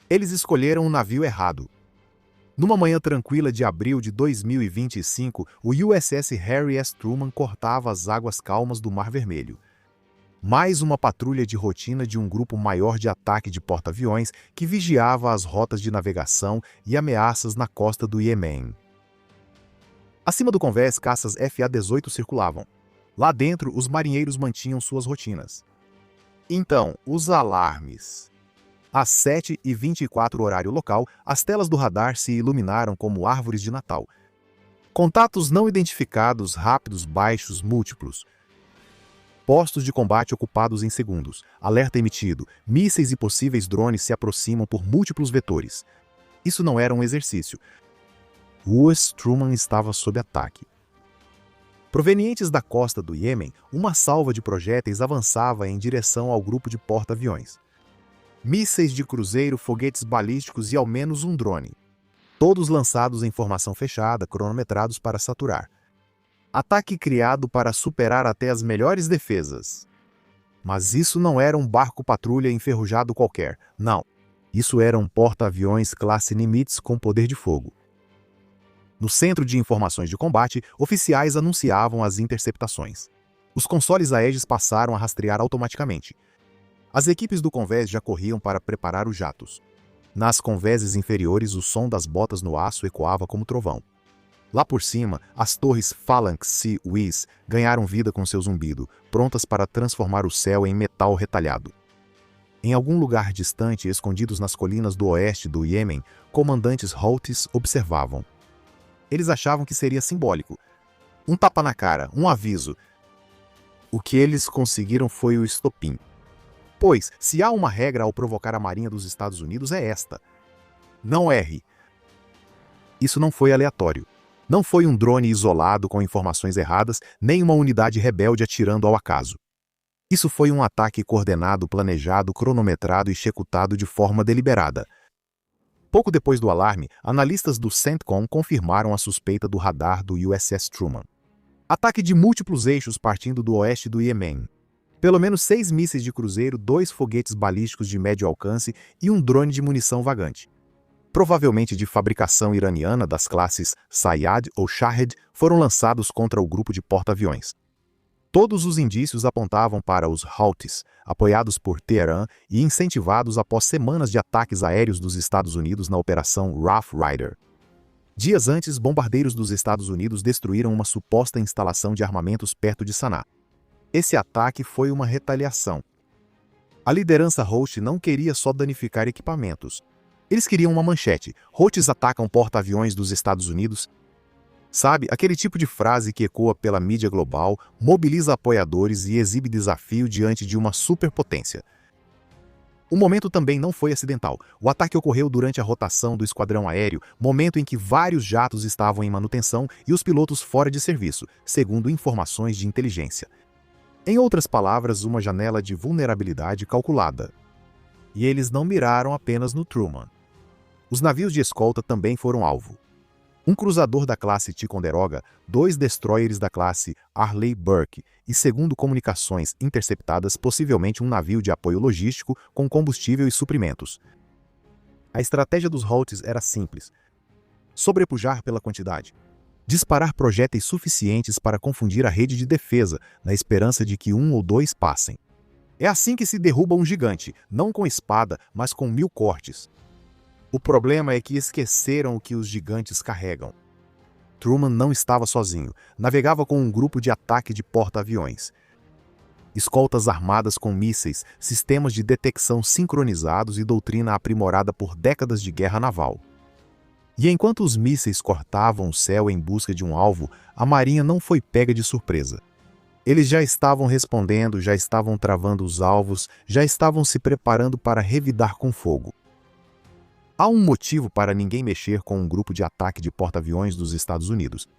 Eles escolheram um navio errado. Numa manhã tranquila de abril de 2025, o USS Harry S. Truman cortava as águas calmas do Mar Vermelho. Mais uma patrulha de rotina de um grupo maior de ataque de porta-aviões que vigiava as rotas de navegação e ameaças na costa do Iêmen. Acima do convés, caças FA-18 circulavam. Lá dentro, os marinheiros mantinham suas rotinas. Então, os alarmes. Às 7h24 horário local, as telas do radar se iluminaram como árvores de Natal. Contatos não identificados, rápidos, baixos, múltiplos. Postos de combate ocupados em segundos. Alerta emitido. Mísseis e possíveis drones se aproximam por múltiplos vetores. Isso não era um exercício. US Truman estava sob ataque. Provenientes da costa do Iêmen, uma salva de projéteis avançava em direção ao grupo de porta-aviões. Mísseis de cruzeiro, foguetes balísticos e ao menos um drone. Todos lançados em formação fechada, cronometrados para saturar. Ataque criado para superar até as melhores defesas. Mas isso não era um barco-patrulha enferrujado qualquer, não. Isso era um porta-aviões classe Nimitz com poder de fogo. No centro de informações de combate, oficiais anunciavam as interceptações. Os consoles Aegis passaram a rastrear automaticamente. As equipes do convés já corriam para preparar os jatos. Nas convéses inferiores, o som das botas no aço ecoava como trovão. Lá por cima, as torres Phalanx Sea Whiz ganharam vida com seu zumbido, prontas para transformar o céu em metal retalhado. Em algum lugar distante, escondidos nas colinas do oeste do Iêmen, comandantes Houthis observavam. Eles achavam que seria simbólico. Um tapa na cara, um aviso. O que eles conseguiram foi o estopim. Pois, se há uma regra ao provocar a Marinha dos Estados Unidos é esta. Não erre. Isso não foi aleatório. Não foi um drone isolado com informações erradas, nem uma unidade rebelde atirando ao acaso. Isso foi um ataque coordenado, planejado, cronometrado e executado de forma deliberada. Pouco depois do alarme, analistas do CENTCOM confirmaram a suspeita do radar do USS Truman. Ataque de múltiplos eixos partindo do oeste do Iêmen. Pelo menos 6 mísseis de cruzeiro, 2 foguetes balísticos de médio alcance e um drone de munição vagante. Provavelmente de fabricação iraniana das classes Sayyad ou Shahed, foram lançados contra o grupo de porta-aviões. Todos os indícios apontavam para os Houthis, apoiados por Teherã e incentivados após semanas de ataques aéreos dos Estados Unidos na Operação Rough Rider. Dias antes, bombardeiros dos Estados Unidos destruíram uma suposta instalação de armamentos perto de Sanaa. Esse ataque foi uma retaliação. A liderança Houthi não queria só danificar equipamentos. Eles queriam uma manchete: Houthis atacam porta-aviões dos Estados Unidos. Sabe, aquele tipo de frase que ecoa pela mídia global, mobiliza apoiadores e exibe desafio diante de uma superpotência. O momento também não foi acidental. O ataque ocorreu durante a rotação do esquadrão aéreo, momento em que vários jatos estavam em manutenção e os pilotos fora de serviço, segundo informações de inteligência. Em outras palavras, uma janela de vulnerabilidade calculada. E eles não miraram apenas no Truman. Os navios de escolta também foram alvo. Um cruzador da classe Ticonderoga, 2 destroyers da classe Arleigh Burke e, segundo comunicações interceptadas, possivelmente um navio de apoio logístico com combustível e suprimentos. A estratégia dos Houthis era simples: sobrepujar pela quantidade. Disparar projéteis suficientes para confundir a rede de defesa, na esperança de que 1 ou 2 passem. É assim que se derruba um gigante, não com espada, mas com 1000 cortes. O problema é que esqueceram o que os gigantes carregam. Truman não estava sozinho, navegava com um grupo de ataque de porta-aviões. Escoltas armadas com mísseis, sistemas de detecção sincronizados e doutrina aprimorada por décadas de guerra naval. E enquanto os mísseis cortavam o céu em busca de um alvo, a Marinha não foi pega de surpresa. Eles já estavam respondendo, já estavam travando os alvos, já estavam se preparando para revidar com fogo. Há um motivo para ninguém mexer com um grupo de ataque de porta-aviões dos Estados Unidos.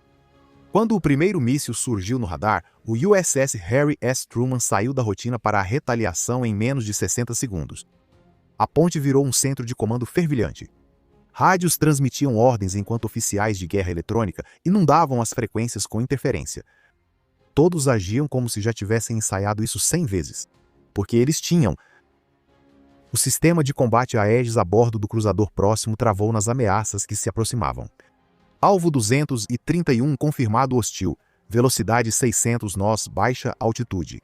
Quando o primeiro míssil surgiu no radar, o USS Harry S. Truman saiu da rotina para a retaliação em menos de 60 segundos. A ponte virou um centro de comando fervilhante. Rádios transmitiam ordens enquanto oficiais de guerra eletrônica inundavam as frequências com interferência. Todos agiam como se já tivessem ensaiado isso 100 vezes. Porque eles tinham. O sistema de combate Aegis a bordo do cruzador próximo travou nas ameaças que se aproximavam. Alvo 231 confirmado hostil. Velocidade 600 nós, baixa altitude.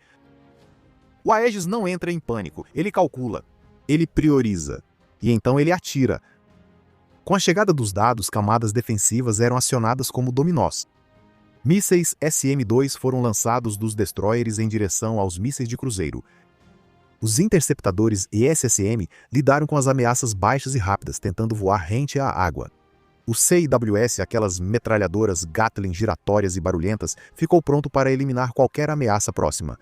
O Aegis não entra em pânico, ele calcula, ele prioriza, e então ele atira. Com a chegada dos dados, camadas defensivas eram acionadas como dominós. Mísseis SM-2 foram lançados dos destroyers em direção aos mísseis de cruzeiro. Os interceptadores e SSM lidaram com as ameaças baixas e rápidas, tentando voar rente à água. O CIWS, aquelas metralhadoras Gatling giratórias e barulhentas, ficou pronto para eliminar qualquer ameaça próxima.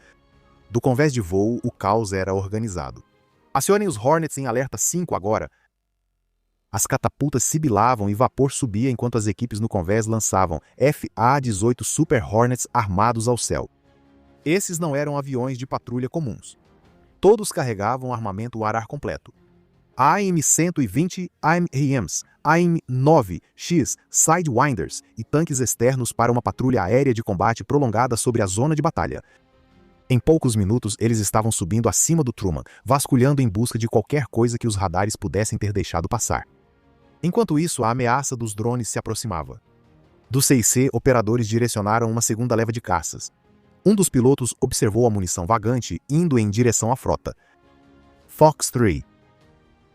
Do convés de voo, o caos era organizado. Acionem os Hornets em alerta 5 agora. As catapultas sibilavam e vapor subia enquanto as equipes no convés lançavam FA-18 Super Hornets armados ao céu. Esses não eram aviões de patrulha comuns. Todos carregavam armamento ar completo. AIM-120 AIM-AMs, AIM-9X, Sidewinders e tanques externos para uma patrulha aérea de combate prolongada sobre a zona de batalha. Em poucos minutos, eles estavam subindo acima do Truman, vasculhando em busca de qualquer coisa que os radares pudessem ter deixado passar. Enquanto isso, a ameaça dos drones se aproximava. Do CIC, operadores direcionaram uma segunda leva de caças. Um dos pilotos observou a munição vagante indo em direção à frota. Fox 3.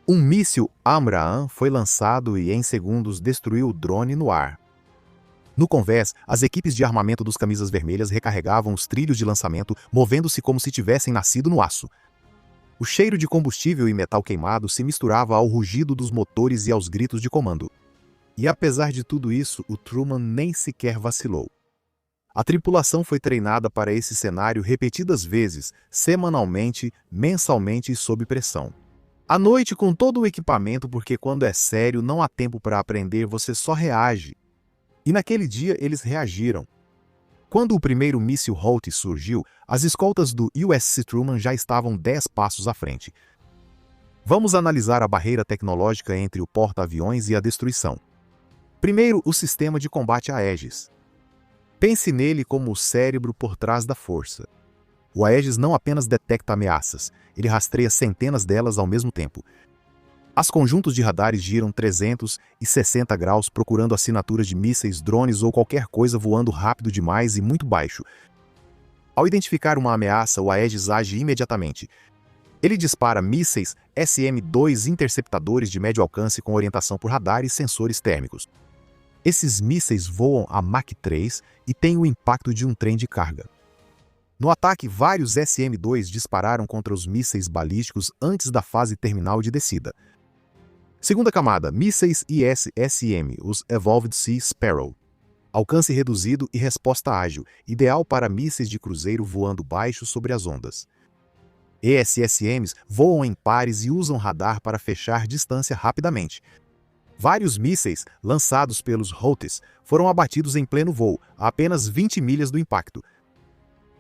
Um míssil AMRAAM foi lançado e em segundos destruiu o drone no ar. No convés, as equipes de armamento dos camisas vermelhas recarregavam os trilhos de lançamento, movendo-se como se tivessem nascido no aço. O cheiro de combustível e metal queimado se misturava ao rugido dos motores e aos gritos de comando. E apesar de tudo isso, o Truman nem sequer vacilou. A tripulação foi treinada para esse cenário repetidas vezes, semanalmente, mensalmente e sob pressão. À noite, com todo o equipamento, porque quando é sério não há tempo para aprender, você só reage. E naquele dia eles reagiram. Quando o primeiro míssil Holt surgiu, as escoltas do USS Truman já estavam 10 passos à frente. Vamos analisar a barreira tecnológica entre o porta-aviões e a destruição. Primeiro, o sistema de combate Aegis. Pense nele como o cérebro por trás da força. O Aegis não apenas detecta ameaças, ele rastreia centenas delas ao mesmo tempo. As conjuntos de radares giram 360 graus procurando assinaturas de mísseis, drones ou qualquer coisa voando rápido demais e muito baixo. Ao identificar uma ameaça, o Aegis age imediatamente. Ele dispara mísseis SM-2 interceptadores de médio alcance com orientação por radar e sensores térmicos. Esses mísseis voam a Mach 3 e têm o impacto de um trem de carga. No ataque, vários SM-2 dispararam contra os mísseis balísticos antes da fase terminal de descida. Segunda camada, mísseis ISSM, os Evolved Sea Sparrow. Alcance reduzido e resposta ágil, ideal para mísseis de cruzeiro voando baixo sobre as ondas. ESSMs voam em pares e usam radar para fechar distância rapidamente. Vários mísseis, lançados pelos Holts, foram abatidos em pleno voo, a apenas 20 milhas do impacto.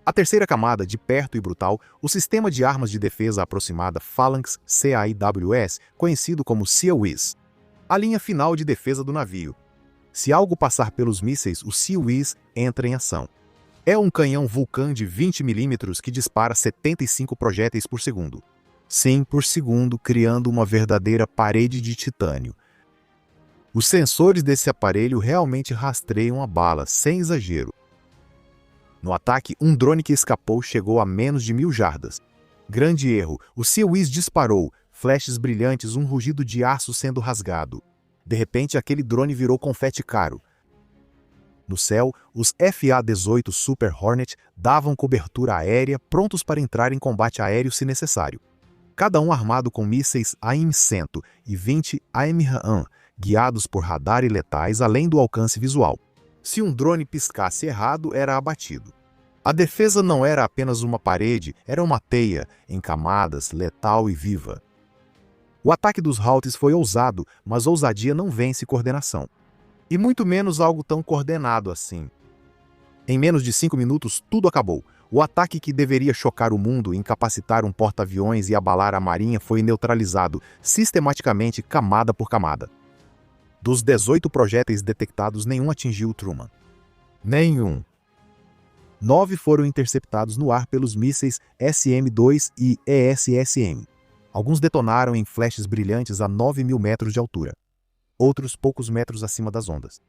A terceira camada, de perto e brutal, o sistema de armas de defesa aproximada Phalanx CIWS, conhecido como CIWS. A linha final de defesa do navio. Se algo passar pelos mísseis, o CIWS entra em ação. É um canhão Vulcan de 20 mm que dispara 75 projéteis por segundo. Sim, por segundo, criando uma verdadeira parede de titânio. Os sensores desse aparelho realmente rastreiam a bala, sem exagero. No ataque, um drone que escapou chegou a menos de 1000 jardas. Grande erro, o CIWS disparou, flashes brilhantes, um rugido de aço sendo rasgado. De repente, aquele drone virou confete caro. No céu, os FA-18 Super Hornet davam cobertura aérea, prontos para entrar em combate aéreo se necessário. Cada um armado com mísseis AIM-120 AMRAAM, guiados por radar e letais além do alcance visual. Se um drone piscasse errado, era abatido. A defesa não era apenas uma parede, era uma teia, em camadas, letal e viva. O ataque dos Holts foi ousado, mas ousadia não vence coordenação. E muito menos algo tão coordenado assim. Em menos de 5 minutos, tudo acabou. O ataque que deveria chocar o mundo, incapacitar um porta-aviões e abalar a marinha foi neutralizado, sistematicamente, camada por camada. Dos 18 projéteis detectados, nenhum atingiu o Truman. Nenhum. 9 foram interceptados no ar pelos mísseis SM-2 e ESSM. Alguns detonaram em flashes brilhantes a 9.000 metros de altura, outros poucos metros acima das ondas.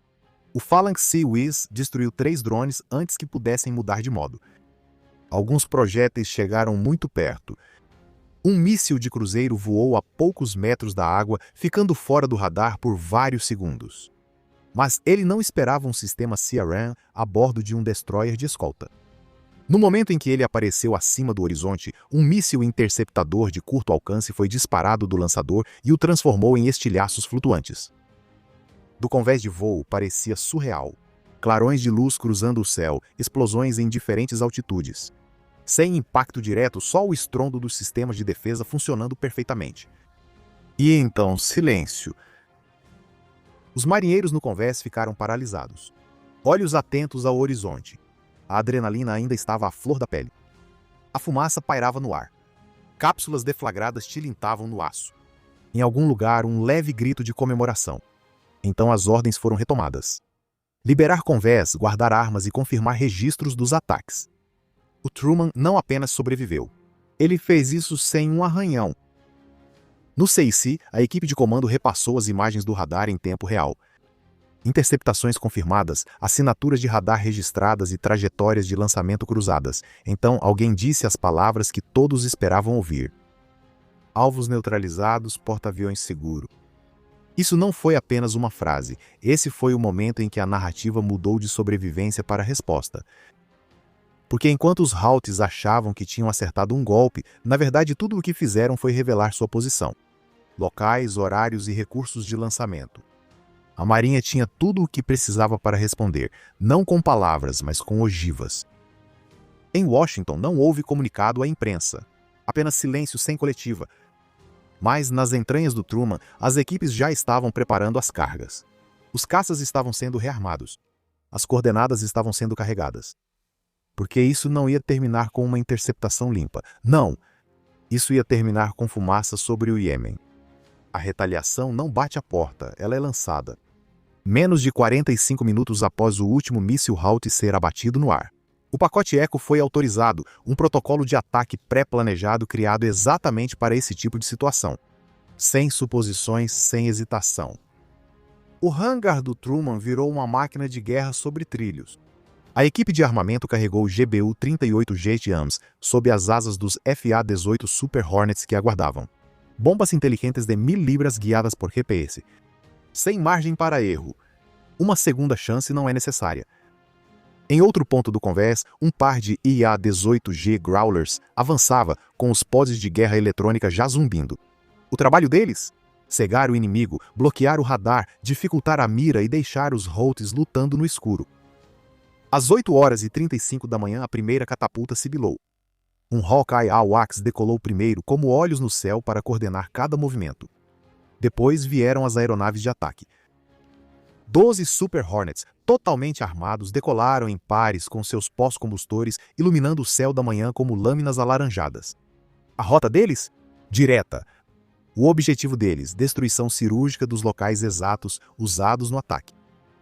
O Phalanx Sea-Whiz destruiu 3 drones antes que pudessem mudar de modo. Alguns projéteis chegaram muito perto. Um míssil de cruzeiro voou a poucos metros da água, ficando fora do radar por vários segundos. Mas ele não esperava um sistema CRAM a bordo de um destroyer de escolta. No momento em que ele apareceu acima do horizonte, um míssil interceptador de curto alcance foi disparado do lançador e o transformou em estilhaços flutuantes. Do convés de voo parecia surreal. Clarões de luz cruzando o céu, explosões em diferentes altitudes. Sem impacto direto, só o estrondo dos sistemas de defesa funcionando perfeitamente. E então, silêncio. Os marinheiros no convés ficaram paralisados, olhos atentos ao horizonte. A adrenalina ainda estava à flor da pele. A fumaça pairava no ar. Cápsulas deflagradas tilintavam no aço. Em algum lugar, um leve grito de comemoração. Então as ordens foram retomadas. Liberar convés, guardar armas e confirmar registros dos ataques. O Truman não apenas sobreviveu. Ele fez isso sem um arranhão. No CIC, a equipe de comando repassou as imagens do radar em tempo real. Interceptações confirmadas, assinaturas de radar registradas e trajetórias de lançamento cruzadas. Então alguém disse as palavras que todos esperavam ouvir. Alvos neutralizados, porta-aviões seguro. Isso não foi apenas uma frase. Esse foi o momento em que a narrativa mudou de sobrevivência para resposta. Porque enquanto os Houthis achavam que tinham acertado um golpe, na verdade tudo o que fizeram foi revelar sua posição. Locais, horários e recursos de lançamento. A Marinha tinha tudo o que precisava para responder, não com palavras, mas com ogivas. Em Washington não houve comunicado à imprensa, apenas silêncio sem coletiva. Mas nas entranhas do Truman, as equipes já estavam preparando as cargas. Os caças estavam sendo rearmados. As coordenadas estavam sendo carregadas. Porque isso não ia terminar com uma interceptação limpa. Não! Isso ia terminar com fumaça sobre o Iêmen. A retaliação não bate à porta, ela é lançada. Menos de 45 minutos após o último míssil Houthi ser abatido no ar. O pacote Echo foi autorizado, um protocolo de ataque pré-planejado criado exatamente para esse tipo de situação. Sem suposições, sem hesitação. O hangar do Truman virou uma máquina de guerra sobre trilhos. A equipe de armamento carregou o GBU-38G Jams sob as asas dos FA-18 Super Hornets que aguardavam. Bombas inteligentes de 1.000 libras guiadas por GPS. Sem margem para erro. Uma segunda chance não é necessária. Em outro ponto do convés, um par de IA-18G Growlers avançava com os pods de guerra eletrônica já zumbindo. O trabalho deles? Cegar o inimigo, bloquear o radar, dificultar a mira e deixar os Houthis lutando no escuro. Às 8h35 da manhã, a primeira catapulta sibilou. Um Hawkeye AWACS decolou primeiro, como olhos no céu para coordenar cada movimento. Depois vieram as aeronaves de ataque. 12 Super Hornets, totalmente armados, decolaram em pares com seus pós-combustores, iluminando o céu da manhã como lâminas alaranjadas. A rota deles? Direta. O objetivo deles, destruição cirúrgica dos locais exatos usados no ataque.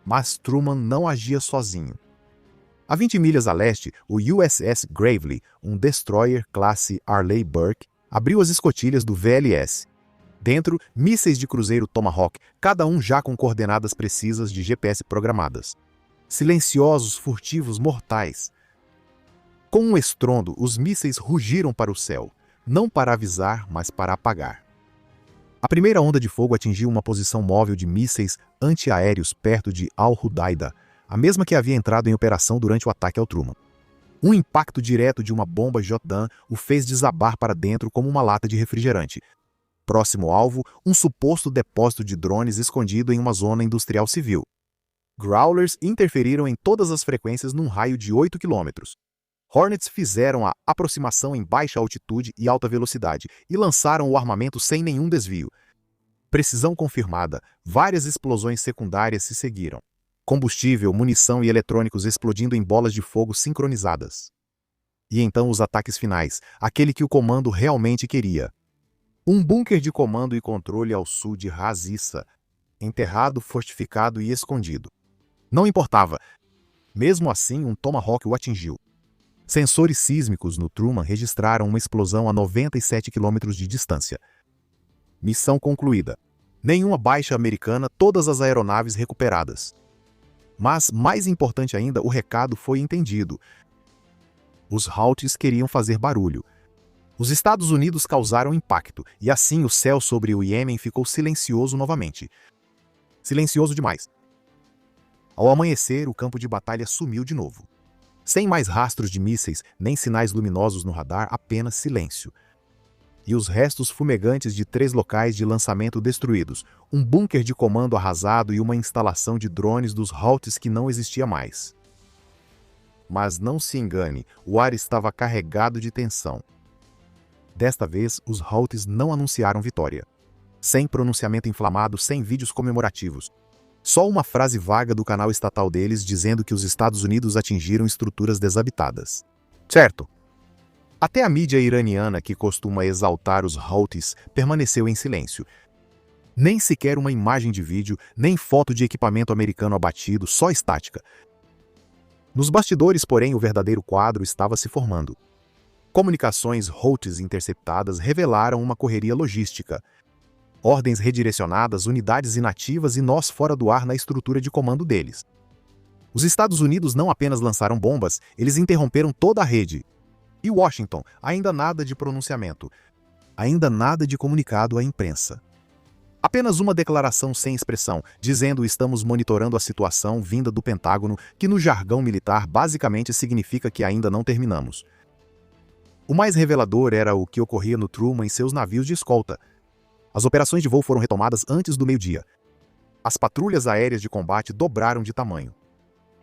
Mas Truman não agia sozinho. A 20 milhas a leste, o USS Gravely, um destroyer classe Arleigh Burke, abriu as escotilhas do VLS. Dentro, mísseis de cruzeiro Tomahawk, cada um já com coordenadas precisas de GPS programadas. Silenciosos, furtivos, mortais. Com um estrondo, os mísseis rugiram para o céu, não para avisar, mas para apagar. A primeira onda de fogo atingiu uma posição móvel de mísseis antiaéreos perto de Al-Hudaida, a mesma que havia entrado em operação durante o ataque ao Truman. Um impacto direto de uma bomba Jotdan o fez desabar para dentro como uma lata de refrigerante. Próximo alvo, um suposto depósito de drones escondido em uma zona industrial civil. Growlers interferiram em todas as frequências num raio de 8 km. Hornets fizeram a aproximação em baixa altitude e alta velocidade e lançaram o armamento sem nenhum desvio. Precisão confirmada, várias explosões secundárias se seguiram. Combustível, munição e eletrônicos explodindo em bolas de fogo sincronizadas. E então os ataques finais, aquele que o comando realmente queria. Um bunker de comando e controle ao sul de Ras Issa, enterrado, fortificado e escondido. Não importava. Mesmo assim, um Tomahawk o atingiu. Sensores sísmicos no Truman registraram uma explosão a 97 km de distância. Missão concluída. Nenhuma baixa americana, todas as aeronaves recuperadas. Mas, mais importante ainda, o recado foi entendido. Os Houthis queriam fazer barulho. Os Estados Unidos causaram impacto, e assim o céu sobre o Iêmen ficou silencioso novamente. Silencioso demais. Ao amanhecer, o campo de batalha sumiu de novo. Sem mais rastros de mísseis, nem sinais luminosos no radar, apenas silêncio. E os restos fumegantes de 3 locais de lançamento destruídos, um bunker de comando arrasado e uma instalação de drones dos Houthis que não existia mais. Mas não se engane, o ar estava carregado de tensão. Desta vez, os Houthis não anunciaram vitória. Sem pronunciamento inflamado, sem vídeos comemorativos. Só uma frase vaga do canal estatal deles dizendo que os Estados Unidos atingiram estruturas desabitadas. Certo. Até a mídia iraniana, que costuma exaltar os Houthis, permaneceu em silêncio. Nem sequer uma imagem de vídeo, nem foto de equipamento americano abatido, só estática. Nos bastidores, porém, o verdadeiro quadro estava se formando. Comunicações Houthis interceptadas revelaram uma correria logística. Ordens redirecionadas, unidades inativas e nós fora do ar na estrutura de comando deles. Os Estados Unidos não apenas lançaram bombas, eles interromperam toda a rede. E Washington, ainda nada de pronunciamento. Ainda nada de comunicado à imprensa. Apenas uma declaração sem expressão, dizendo estamos monitorando a situação vinda do Pentágono, que no jargão militar basicamente significa que ainda não terminamos. O mais revelador era o que ocorria no Truman e seus navios de escolta. As operações de voo foram retomadas antes do meio-dia. As patrulhas aéreas de combate dobraram de tamanho.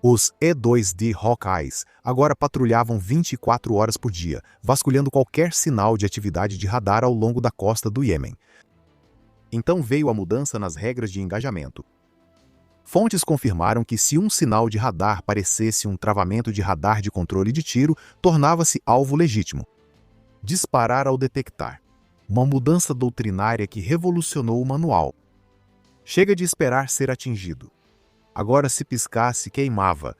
Os E-2D Hawkeyes agora patrulhavam 24 horas por dia, vasculhando qualquer sinal de atividade de radar ao longo da costa do Iêmen. Então veio a mudança nas regras de engajamento. Fontes confirmaram que se um sinal de radar parecesse um travamento de radar de controle de tiro, tornava-se alvo legítimo. Disparar ao detectar. Uma mudança doutrinária que revolucionou o manual. Chega de esperar ser atingido. Agora, se piscasse, queimava.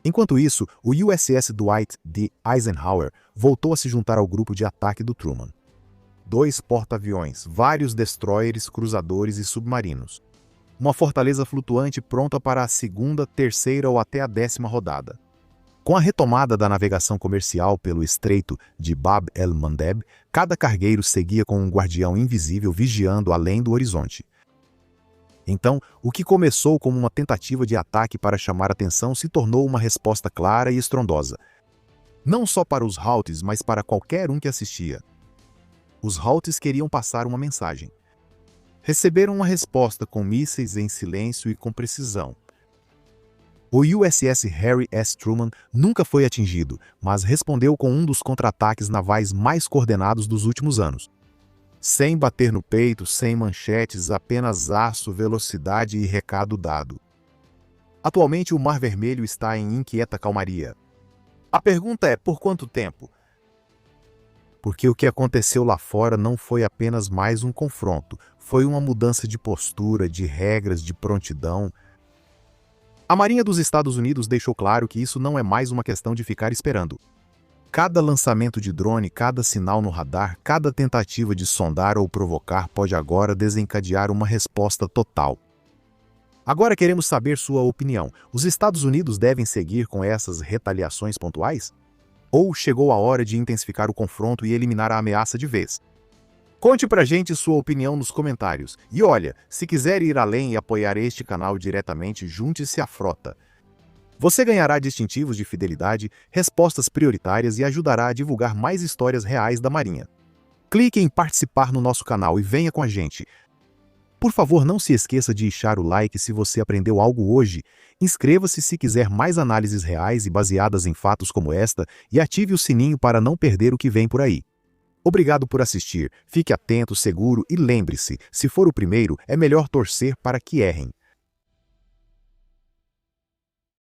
Enquanto isso, o USS Dwight D. Eisenhower voltou a se juntar ao grupo de ataque do Truman. 2 porta-aviões, vários destroyers, cruzadores e submarinos. Uma fortaleza flutuante pronta para a 2ª, 3ª ou até a 10ª rodada. Com a retomada da navegação comercial pelo estreito de Bab el-Mandeb, cada cargueiro seguia com um guardião invisível vigiando além do horizonte. Então, o que começou como uma tentativa de ataque para chamar atenção se tornou uma resposta clara e estrondosa. Não só para os Houthis, mas para qualquer um que assistia. Os Houthis queriam passar uma mensagem. Receberam uma resposta com mísseis em silêncio e com precisão. O USS Harry S. Truman nunca foi atingido, mas respondeu com um dos contra-ataques navais mais coordenados dos últimos anos. Sem bater no peito, sem manchetes, apenas aço, velocidade e recado dado. Atualmente o Mar Vermelho está em inquieta calmaria. A pergunta é, por quanto tempo? Porque o que aconteceu lá fora não foi apenas mais um confronto, foi uma mudança de postura, de regras, de prontidão. A Marinha dos Estados Unidos deixou claro que isso não é mais uma questão de ficar esperando. Cada lançamento de drone, cada sinal no radar, cada tentativa de sondar ou provocar pode agora desencadear uma resposta total. Agora queremos saber sua opinião. Os Estados Unidos devem seguir com essas retaliações pontuais? Ou chegou a hora de intensificar o confronto e eliminar a ameaça de vez? Conte pra gente sua opinião nos comentários. E olha, se quiser ir além e apoiar este canal diretamente, junte-se à frota. Você ganhará distintivos de fidelidade, respostas prioritárias e ajudará a divulgar mais histórias reais da Marinha. Clique em participar no nosso canal e venha com a gente. Por favor, não se esqueça de deixar o like se você aprendeu algo hoje. Inscreva-se se quiser mais análises reais e baseadas em fatos como esta e ative o sininho para não perder o que vem por aí. Obrigado por assistir, fique atento, seguro e lembre-se, se for o primeiro, é melhor torcer para que errem.